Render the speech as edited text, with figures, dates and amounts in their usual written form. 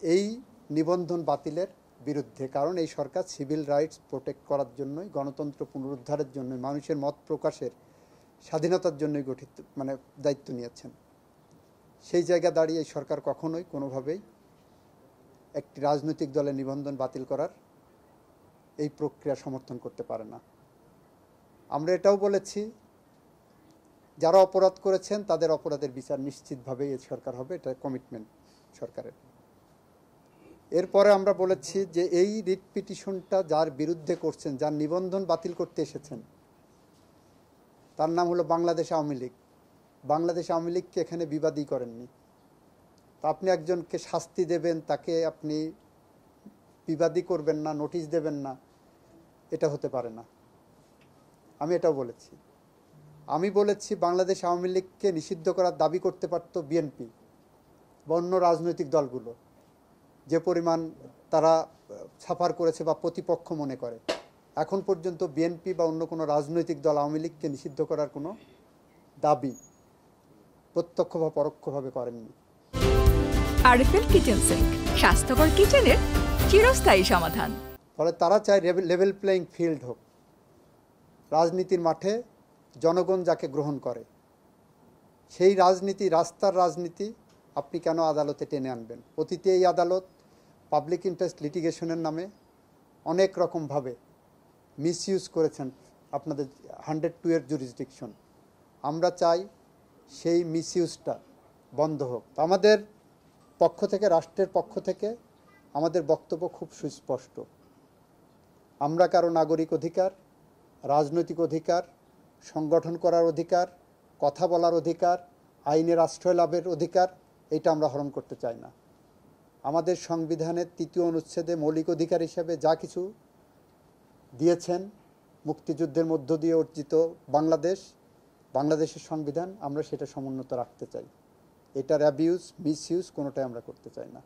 এই নিবন্ধন বাতিলের বিরুদ্ধে, কারণ এই সরকার সিভিল রাইটস প্রোটেক্ট করার জন্যই, গণতন্ত্র পুনরুদ্ধারের জন্য, মানুষের মত প্রকাশের স্বাধীনতার জন্যই গঠিত দায়িত্ব নিয়েছেন। সেই জায়গা দাঁড়িয়ে এই সরকার কখনোই কোনোভাবেই একটি রাজনৈতিক দলের নিবন্ধন বাতিল করার এই প্রক্রিয়া সমর্থন করতে পারে না। আমরা এটাও বলেছি, যারা অপরাধ করেছেন তাদের অপরাধের বিচার নিশ্চিতভাবেই এই সরকার হবে, এটা কমিটমেন্ট সরকারের। এরপরে আমরা বলেছি যে এই রিট পিটিশনটা যার বিরুদ্ধে করছেন, যার নিবন্ধন বাতিল করতে এসেছেন, তার নাম হলো বাংলাদেশ আওয়ামী লীগ। বাংলাদেশ আওয়ামী লীগকে এখানে বিবাদী করেননি। তা আপনি একজনকে শাস্তি দেবেন, তাকে আপনি বিবাদী করবেন না, নোটিশ দেবেন না, এটা হতে পারে না। আমি এটাও বলেছি। আমি বলেছি বাংলাদেশ আওয়ামী লীগকে নিষিদ্ধ করার দাবি করতে পারত বিএনপি বা অন্য রাজনৈতিক দলগুলো, যে পরিমাণ তারা সাফার করেছে বা প্রতিপক্ষ মনে করে। এখন পর্যন্ত বিএনপি বা অন্য কোনো রাজনৈতিক দল আওয়ামী লীগকে নিষিদ্ধ করার কোনো দাবি প্রত্যক্ষ বা পরোক্ষভাবে করেননি। আরএফএল কিচেন সিঙ্ক, স্বাস্থ্যকর কিচেনের চিরস্থায়ী সমাধান। ফলে তারা চায় লেভেল প্লেইং ফিল্ড হোক, রাজনীতির মাঠে জনগণ যাকে গ্রহণ করে সেই রাজনীতি, রাস্তার রাজনীতি আপনি কেন আদালতে টেনে আনবেন? অতীতে এই আদালত পাবলিক ইন্টারেস্ট লিটিগেশনের নামে অনেক রকমভাবে মিসইউজ করেছেন আপনাদের 102 এর জুরিসডিকশন। আমরা চাই সেই মিসইউজটা বন্ধ হোক। আমাদের পক্ষ থেকে, রাষ্ট্রের পক্ষ থেকে আমাদের বক্তব্য খুব সুস্পষ্ট। আমরা কারো নাগরিক অধিকার, রাজনৈতিক অধিকার, সংগঠন করার অধিকার, কথা বলার অধিকার, আইনের আশ্রয় লাভের অধিকার, এটা আমরা হরণ করতে চাই না। আমাদের সংবিধানের ৩য় অনুচ্ছেদে মৌলিক অধিকার হিসেবে যা কিছু দিয়েছেন, মুক্তিযুদ্ধের মধ্য দিয়ে অর্জিত বাংলাদেশের সংবিধান, আমরা সেটা সমুন্নত রাখতে চাই। এটার অ্যাবিউজ, মিসইউজ কোনোটাই আমরা করতে চাই না।